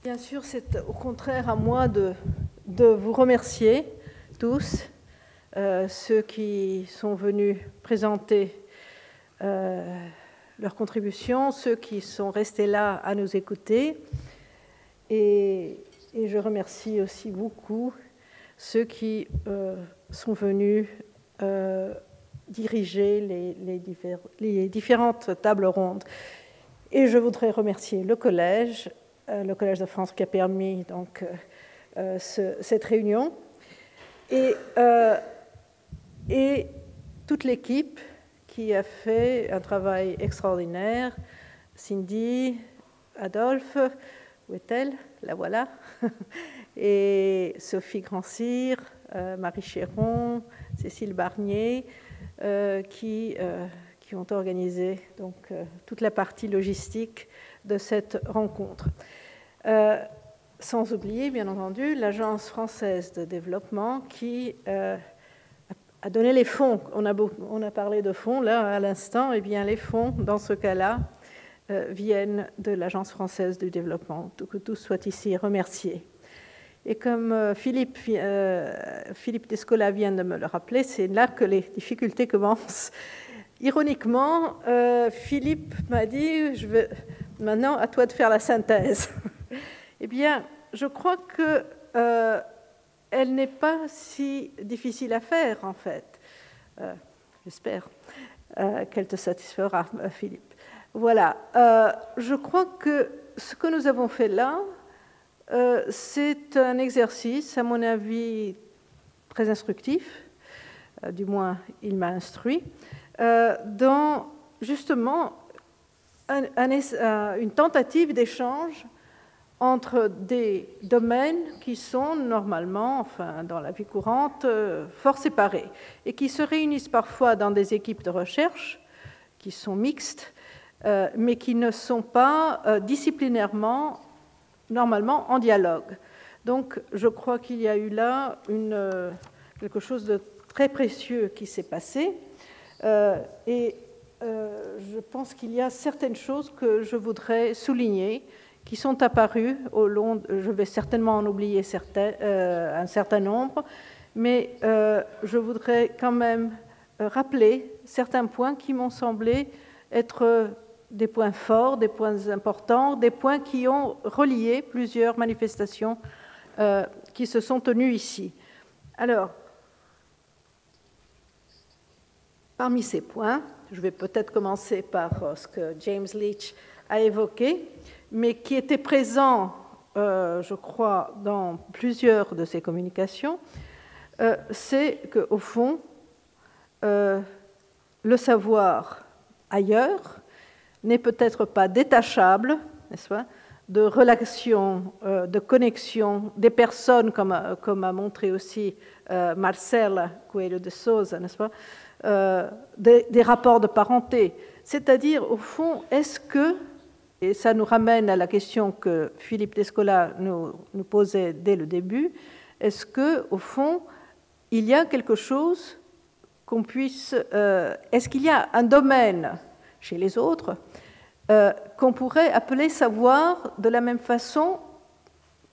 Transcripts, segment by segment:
Bien sûr, c'est au contraire à moi de vous remercier tous, ceux qui sont venus présenter leurs contributions, ceux qui sont restés là à nous écouter. Et je remercie aussi beaucoup ceux qui sont venus diriger les différentes tables rondes. Et je voudrais remercier le Collège de France qui a permis donc, cette réunion, et toute l'équipe qui a fait un travail extraordinaire, Cindy, Adolphe, où est-elle? La voilà, et Sophie Grand-Cyr, Marie Chéron, Cécile Barnier, qui ont organisé donc, toute la partie logistique de cette rencontre. Sans oublier, bien entendu, l'Agence française de développement qui a donné les fonds. On a parlé de fonds, là, à l'instant. Eh bien, les fonds, dans ce cas-là, viennent de l'Agence française du développement. Que tous soient ici remerciés. Et comme Philippe Descola vient de me le rappeler, c'est là que les difficultés commencent. Ironiquement, Philippe m'a dit, maintenant à toi de faire la synthèse. Eh bien, je crois qu'elle n'est pas si difficile à faire, en fait. J'espère qu'elle te satisfera, Philippe. Voilà. Je crois que ce que nous avons fait là, c'est un exercice, à mon avis, très instructif. Du moins, il m'a instruit. Dans justement une tentative d'échange entre des domaines qui sont normalement, enfin, dans la vie courante, fort séparés et qui se réunissent parfois dans des équipes de recherche qui sont mixtes, mais qui ne sont pas disciplinairement, normalement, en dialogue. Donc, je crois qu'il y a eu là quelque chose de très précieux qui s'est passé. Je pense qu'il y a certaines choses que je voudrais souligner qui sont apparues au long. Je vais certainement en oublier un certain nombre, mais je voudrais quand même rappeler certains points qui m'ont semblé être des points forts, des points importants, des points qui ont relié plusieurs manifestations qui se sont tenues ici. Alors, parmi ces points, je vais peut-être commencer par ce que James Leach a évoqué, mais qui était présent, je crois, dans plusieurs de ses communications, c'est qu'au fond, le savoir ailleurs n'est peut-être pas détachable, n'est-ce pas, de relations, de connexions des personnes, comme a montré aussi Marcela Coelho de Souza, n'est-ce pas, des rapports de parenté. C'est-à-dire, au fond, est-ce que, et ça nous ramène à la question que Philippe Descola nous posait dès le début, est-ce que, au fond, il y a quelque chose qu'on puisse... est-ce qu'il y a un domaine chez les autres qu'on pourrait appeler savoir de la même façon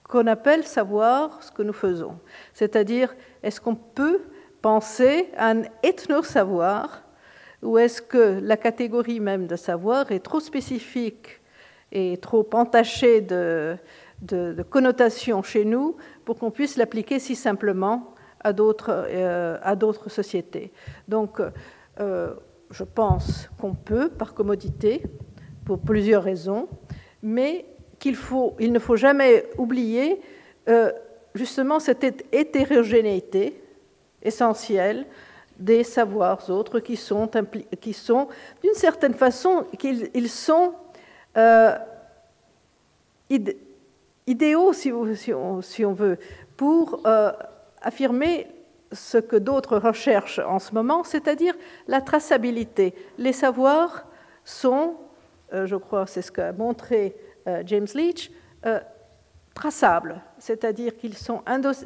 qu'on appelle savoir ce que nous faisons? C'est-à-dire, est-ce qu'on peut penser à un ethno-savoir, ou est-ce que la catégorie même de savoir est trop spécifique et trop entachée de connotations chez nous pour qu'on puisse l'appliquer si simplement à d'autres sociétés? Donc, je pense qu'on peut, par commodité, pour plusieurs raisons, mais il ne faut jamais oublier justement cette hétérogénéité essentielle des savoirs autres qui sont d'une certaine façon, ils sont idéaux, si on veut, pour affirmer ce que d'autres recherchent en ce moment, c'est-à-dire la traçabilité. Les savoirs sont, je crois, c'est ce qu'a montré James Leach, traçables, c'est-à-dire qu'ils sont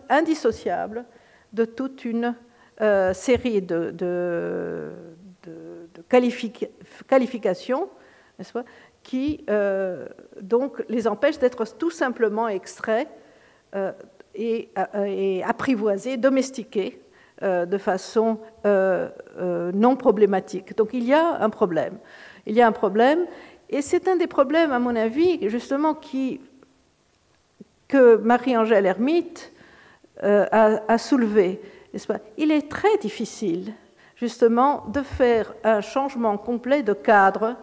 indissociables de toute une série de qualifications, n'est-ce pas, qui donc les empêchent d'être tout simplement extraits et apprivoisés, domestiqués de façon non problématique. Donc il y a un problème. Il y a un problème, et c'est un des problèmes, à mon avis, justement, que Marie-Angèle Hermite a soulevé. N'est-ce pas? Il est très difficile, justement, de faire un changement complet de cadre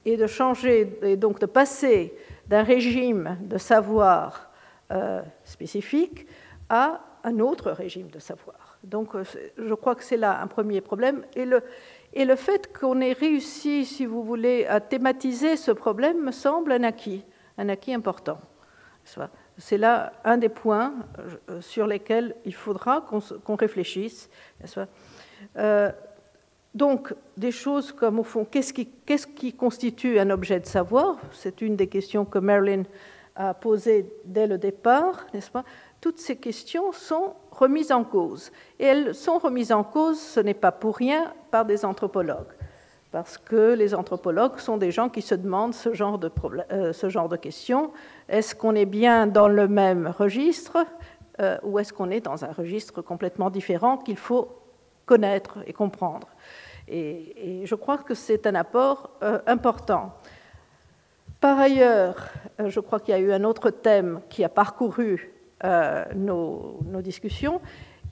et de changer, et donc de passer d'un régime de savoir spécifique à un autre régime de savoir. Donc, je crois que c'est là un premier problème. Et le fait qu'on ait réussi, si vous voulez, à thématiser ce problème me semble un acquis important. C'est là un des points sur lesquels il faudra qu'on réfléchisse. Donc, des choses comme, au fond, qu'est-ce qui constitue un objet de savoir? C'est une des questions que Marilyn a posées dès le départ, n'est-ce pas? Toutes ces questions sont remises en cause. Et elles sont remises en cause, ce n'est pas pour rien, par des anthropologues. Parce que les anthropologues sont des gens qui se demandent ce genre de questions. Est-ce qu'on est bien dans le même registre ou est-ce qu'on est dans un registre complètement différent qu'il faut connaître et comprendre? Et je crois que c'est un apport important. Par ailleurs, je crois qu'il y a eu un autre thème qui a parcouru nos discussions,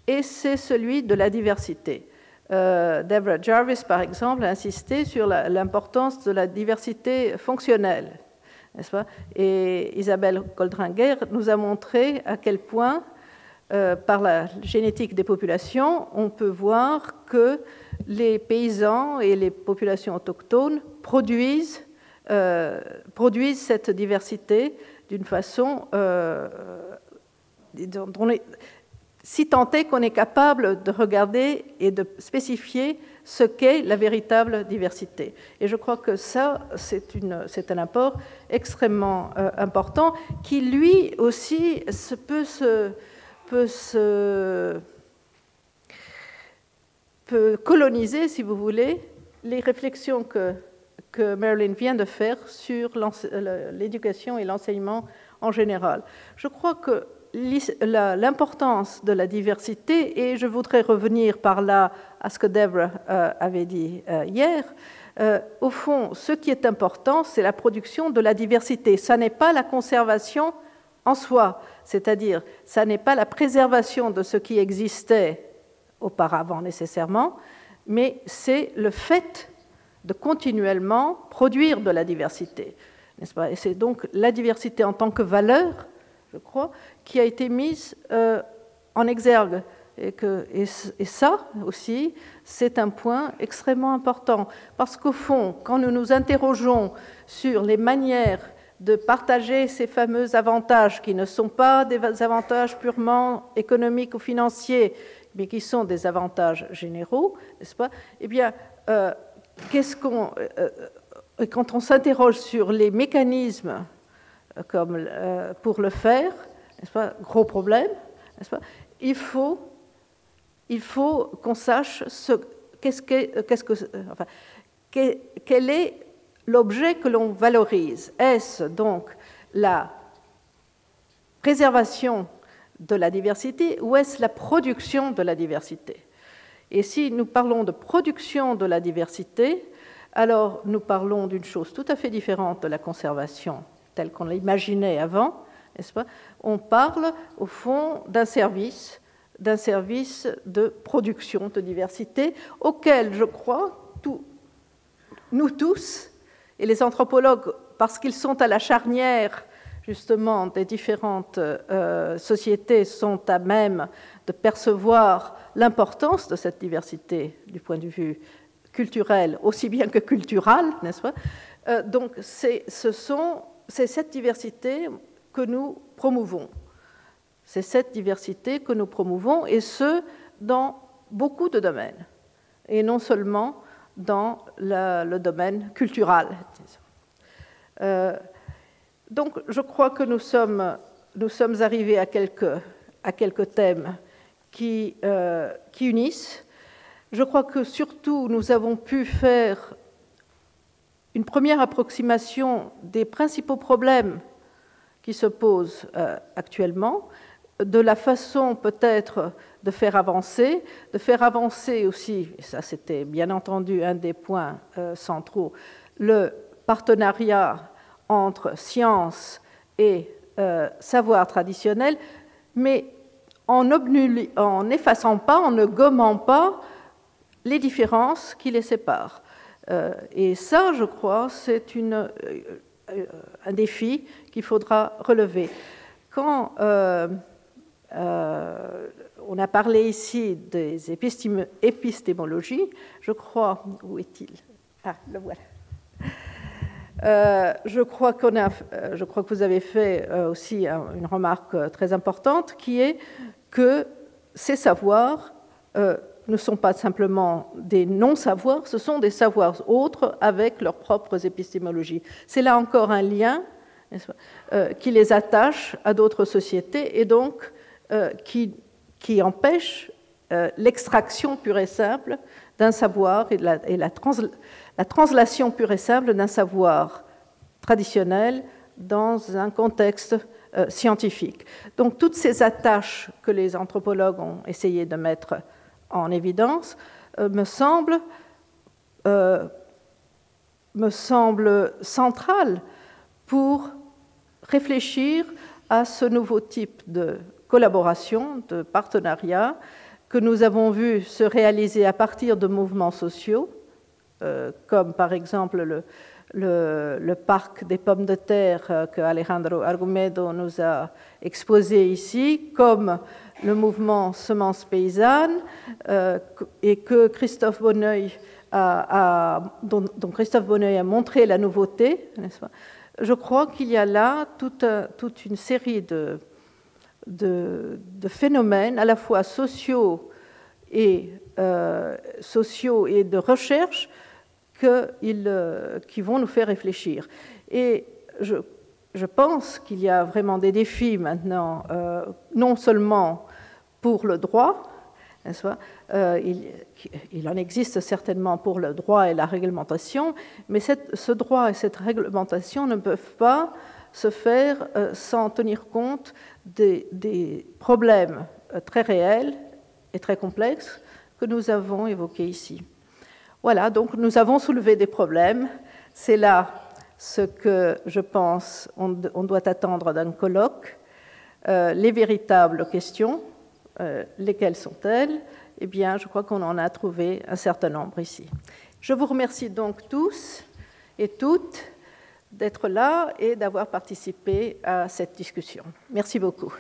et c'est celui de la diversité. Deborah Jarvis, par exemple, a insisté sur l'importance de la diversité fonctionnelle, n'est-ce pas? Et Isabelle Goldringer nous a montré à quel point, par la génétique des populations, on peut voir que les paysans et les populations autochtones produisent cette diversité d'une façon si tant est qu'on est capable de regarder et de spécifier ce qu'est la véritable diversité. Et je crois que ça, c'est un apport extrêmement important qui, lui aussi, peut coloniser, si vous voulez, les réflexions que Marilyn vient de faire sur l'éducation et l'enseignement en général. Je crois que l'importance de la diversité, et je voudrais revenir par là à ce que Deborah avait dit hier, au fond, ce qui est important, c'est la production de la diversité. Ça n'est pas la conservation en soi, c'est-à-dire, ça n'est pas la préservation de ce qui existait auparavant nécessairement, mais c'est le fait de continuellement produire de la diversité, n'est-ce pas? Et c'est donc la diversité en tant que valeur, je crois, qui a été mise en exergue. Et ça aussi, c'est un point extrêmement important. Parce qu'au fond, quand nous nous interrogeons sur les manières de partager ces fameux avantages, qui ne sont pas des avantages purement économiques ou financiers, mais qui sont des avantages généraux, n'est-ce pas? Eh bien, quand on s'interroge sur les mécanismes comme pour le faire, n'est-ce pas, gros problème, n'est-ce pas, il faut qu'on sache quel est l'objet que l'on valorise. Est-ce donc la préservation de la diversité ou est-ce la production de la diversité? Et si nous parlons de production de la diversité, alors nous parlons d'une chose tout à fait différente de la conservation telle qu'on l'imaginait avant, n'est-ce pas? On parle au fond d'un service de production de diversité auquel, je crois, nous tous, et les anthropologues, parce qu'ils sont à la charnière justement des différentes sociétés, sont à même de percevoir l'importance de cette diversité du point de vue culturel aussi bien que cultural, n'est-ce pas? Donc c'est cette diversité que nous promouvons. C'est cette diversité que nous promouvons, et ce, dans beaucoup de domaines, et non seulement dans le domaine culturel. Donc, je crois que nous sommes arrivés à quelques thèmes qui unissent. Je crois que surtout, nous avons pu faire une première approximation des principaux problèmes qui se posent actuellement, de la façon peut-être de faire avancer aussi, et ça c'était bien entendu un des points centraux, le partenariat entre science et savoir traditionnel, mais en n'effaçant pas, en ne gommant pas les différences qui les séparent. Et ça, je crois, c'est un défi qu'il faudra relever. Quand on a parlé ici des épistémologies, je crois... Où est-il? Ah, le voilà. Je crois que vous avez fait aussi une remarque très importante, qui est que ces savoirs ne sont pas simplement des non-savoirs, ce sont des savoirs autres avec leurs propres épistémologies. C'est là encore un lien qui les attache à d'autres sociétés et donc qui empêche l'extraction pure et simple d'un savoir et la translation pure et simple d'un savoir traditionnel dans un contexte scientifique. Donc toutes ces attaches que les anthropologues ont essayé de mettre en évidence me semblent centrales pour réfléchir à ce nouveau type de collaboration, de partenariat que nous avons vu se réaliser à partir de mouvements sociaux, comme par exemple le parc des pommes de terre que Alejandro Argumedo nous a exposé ici, comme le mouvement Semences paysannes, et que Christophe Bonneuil dont Christophe Bonneuil a montré la nouveauté, n'est-ce pas ? Je crois qu'il y a là toute une série de phénomènes à la fois sociaux et de recherche qui vont nous faire réfléchir. Et je pense qu'il y a vraiment des défis maintenant, non seulement pour le droit, n'est-ce pas ? Il en existe certainement pour le droit et la réglementation, mais ce droit et cette réglementation ne peuvent pas se faire sans tenir compte des problèmes très réels et très complexes que nous avons évoqués ici. Voilà, donc nous avons soulevé des problèmes. C'est là ce que je pense on doit attendre d'un colloque. Les véritables questions, lesquelles sont-elles ? Eh bien, je crois qu'on en a trouvé un certain nombre ici. Je vous remercie donc tous et toutes d'être là et d'avoir participé à cette discussion. Merci beaucoup.